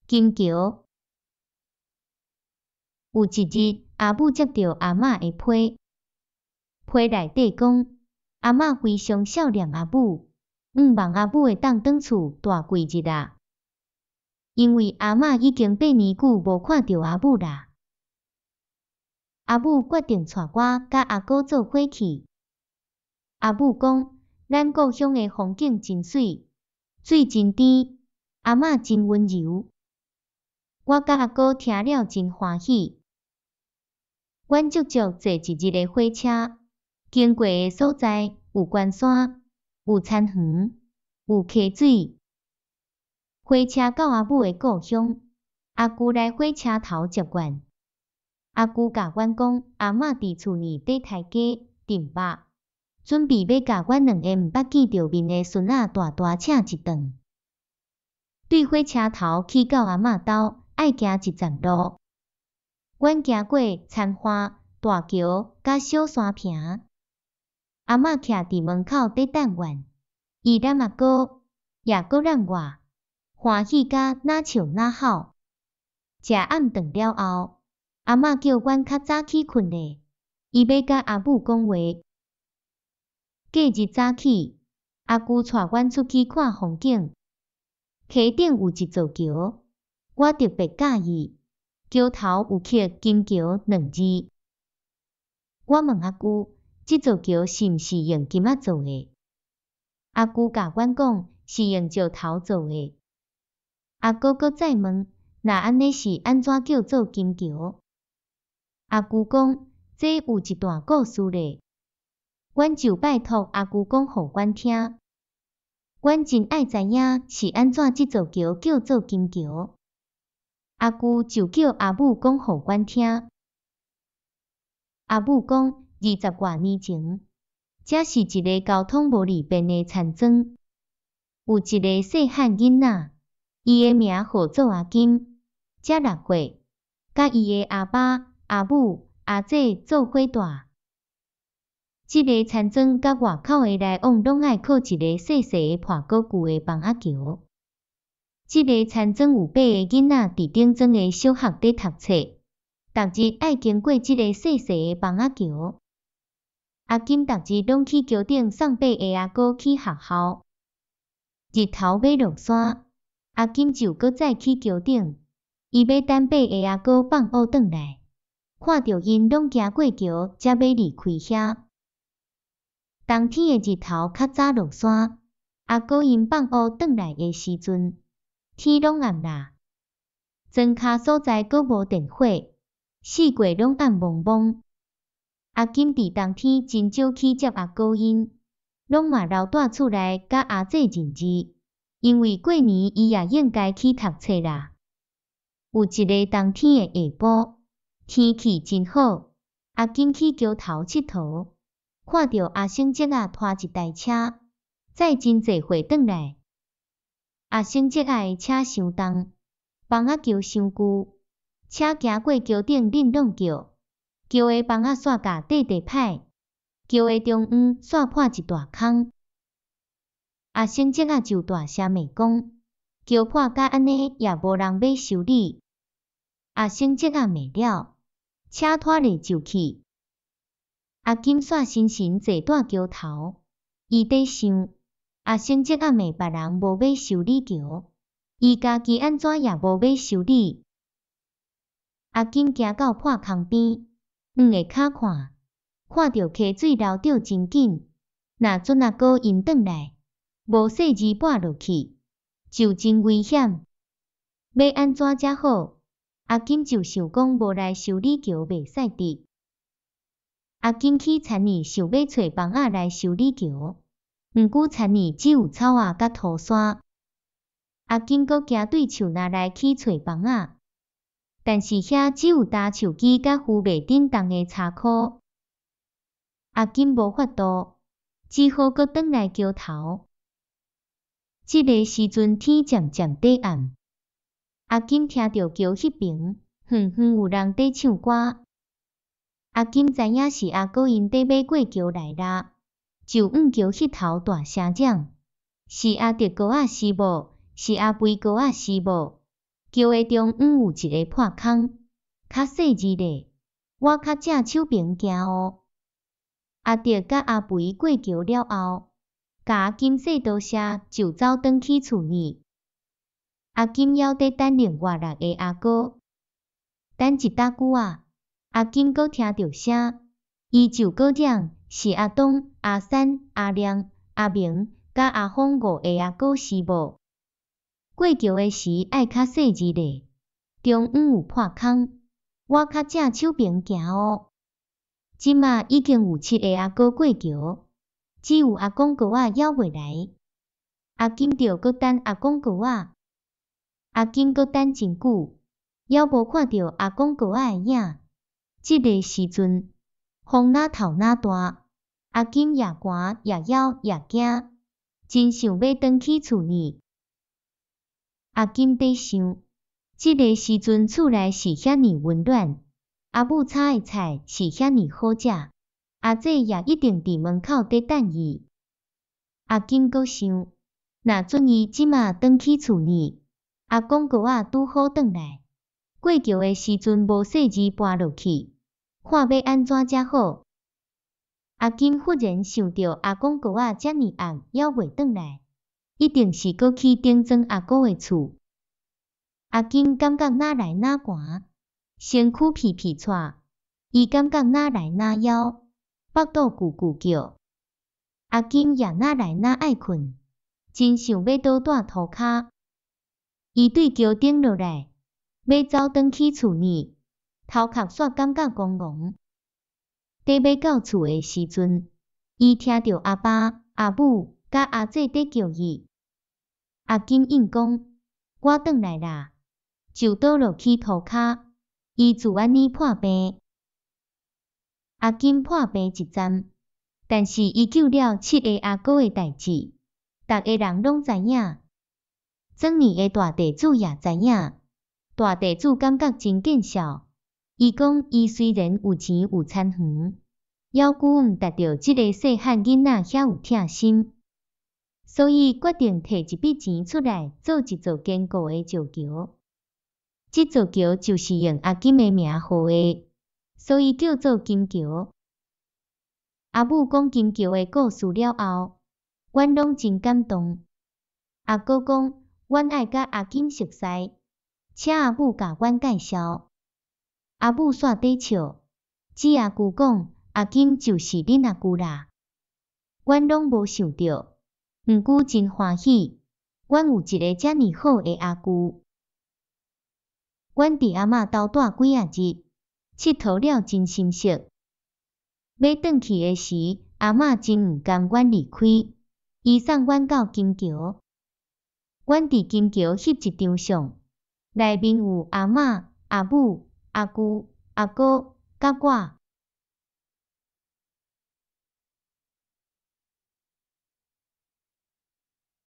金桥。有一日，阿母接到阿嬷的批，批内底讲，阿嬷非常想念阿母，望阿母会当转厝大几日啊。因为阿嬷已经8年久无看到阿母啦。阿母决定带我甲阿姑做伙去。阿母讲，咱故乡的风景真水，水真甜，阿嬷真温柔。我甲阿姑听了真欢喜。阮足足坐一日的火车，经过的所在有悬山，有田园，有溪水。火车到阿母的故乡，阿舅来火车头接阮。阿舅甲阮讲，阿嬷伫厝里底刣鸡、炖肉，准备要甲阮2个毋捌见着面的孙仔大请一顿。对火车头去到阿嬷兜，爱行1站路。阮行过田花、大桥甲小山坪。阿嬷徛伫门口伫等阮，伊揽阿哥，也搁揽我，欢喜甲哪笑哪吼。食暗顿了后，阿嬷叫阮较早起困咧，伊要甲阿母讲话。隔日早起，阿舅带阮出去看风景。溪顶有一座桥，我特别喜意。桥头有刻金桥2字。我问阿舅，这座桥是毋是用金仔做的？阿舅甲阮讲，是用石头做的。阿哥搁再问，那安尼是安怎叫做金桥？阿舅讲，这有一段故事咧。阮就拜托阿舅讲互阮听。阮真爱知影是安怎这座桥叫做金桥。阿舅就叫阿母讲互阮听。阿母讲，20多年前，这是一个交通无利便的田庄，有一个细汉囡仔，伊的名号做阿金，才6岁，甲伊的阿爸、阿母、阿姐做伙大。这个田庄甲外口的来往拢爱靠一个细细的破古旧的房仔桥。这个田庄有8个囡仔伫顶庄的小学底读册，逐日爱经过这个细细的房仔桥。阿金逐日拢去桥顶送8个阿哥去学校。日头要落山，阿金就搁再去桥顶，伊要等8个阿哥放学转来，看到因拢行过桥，才要离开遐。冬天的日头较早落山，阿哥因放学转来的时阵，天拢暗啦，庄脚所在阁无电火，四界拢暗蒙蒙。阿金伫冬天真少去接阿哥因，拢嘛留蹛厝内甲阿姐认字，因为过年伊也应该去读册啦。有一个冬天的下晡，天气真好，阿金去桥头佚佗，看到阿星姐仔拖一台车，载真济货转来。阿星姐仔的车伤重，房仔桥伤旧，车行过桥顶恁拢叫，桥的房仔煞甲地歹，桥的中央煞破一大坑。阿星姐仔就大声骂讲，桥破甲安尼也无人要修理。阿星姐仔骂了，车拖咧就去。阿金煞心神坐蹛桥头，伊伫想。阿星姐仔骂别人无要修理桥，伊家己安怎也无要修理。阿金行到破坑边，软下骹看，看到溪水流着真紧，若准阿哥因转来，无细字跋落去，就真危险。要安怎才好？阿金就想讲无来修理桥袂使得。阿金去田里想要找房仔来修理桥。毋过田里只有草仔甲土山，阿金阁行对树林内去找房仔，但是遐只有搭树枝甲树袂振动的柴箍。阿金无法度，只好阁转来桥头。这个时阵天渐渐底暗，阿金听到桥迄边远远有人伫唱歌。阿金知影是阿哥因伫要过桥来啦。就往桥迄头大声嚷，是阿德哥仔是无？是阿肥哥仔是无？桥的中央有一个破空，较细字咧。我较正手边行哦。阿德甲阿肥过桥了后，甲阿金说多谢，就走转去厝里。阿金还得等另外6个阿哥，等一大久啊，阿金阁听到声，伊就阁嚷是阿东、阿三、阿亮、阿明甲阿峰5个阿哥是无？过桥的时爱较细字咧，中央有破空，我较正手边行哦。即马已经有7个阿哥过桥，只有阿公哥仔还袂来。阿金着阁等阿公哥仔，阿金阁等真久，还无看到阿公哥仔的影。即个时阵，风哪透哪大，阿金也寒也枵也惊，真想要转去厝里。阿金在想，即个时阵厝内是遐尼温暖。阿母炒的菜是遐尼好食，阿姐也一定伫门口伫等伊。阿金阁想，若准伊即马转去厝里，阿公哥仔拄好转来。过桥的时阵无细字搬落去，看要安怎才好。阿金忽然想到阿公哥仔遮尼暗还袂转来，一定是阁去顶庄阿姑的厝。阿金感觉哪来哪寒。身躯皮皮喘，伊感觉哪来哪枵，腹肚咕咕叫。阿金也哪来哪爱困，真想要倒带涂骹。伊对桥顶落来，要走转去厝里，头壳煞感觉戆戆。伫要到厝的时阵，伊听到阿爸、阿母甲阿姐在叫伊。阿金应讲：“我转来啦。”就倒落去涂骹。伊就安尼破病，阿金破病一站，但是伊救了7个阿哥的代志，逐个人拢知影。庄园的大地主也知影，大地主感觉真见笑。伊讲伊虽然有钱有田园，还顾毋达到即个细汉囡仔遐有疼心，所以决定摕一笔钱出来做一座坚固的石桥。这座桥就是用阿金的名号的，所以叫做金桥。阿母讲金桥的故事了后，阮拢真感动。阿哥讲，阮爱甲阿金熟识，请阿母甲阮介绍。阿母煞底笑，只阿舅讲，阿金就是恁阿舅啦。阮拢无想到，毋过真欢喜，阮有一个遮尼好的阿舅。阮伫阿嬷兜住几啊日，佚佗了真深刻。要转去的时，阿嬷真毋甘阮离开，伊送阮到金桥。阮伫金桥翕一张相，内面有阿嬷、阿母、阿舅、阿哥，甲我。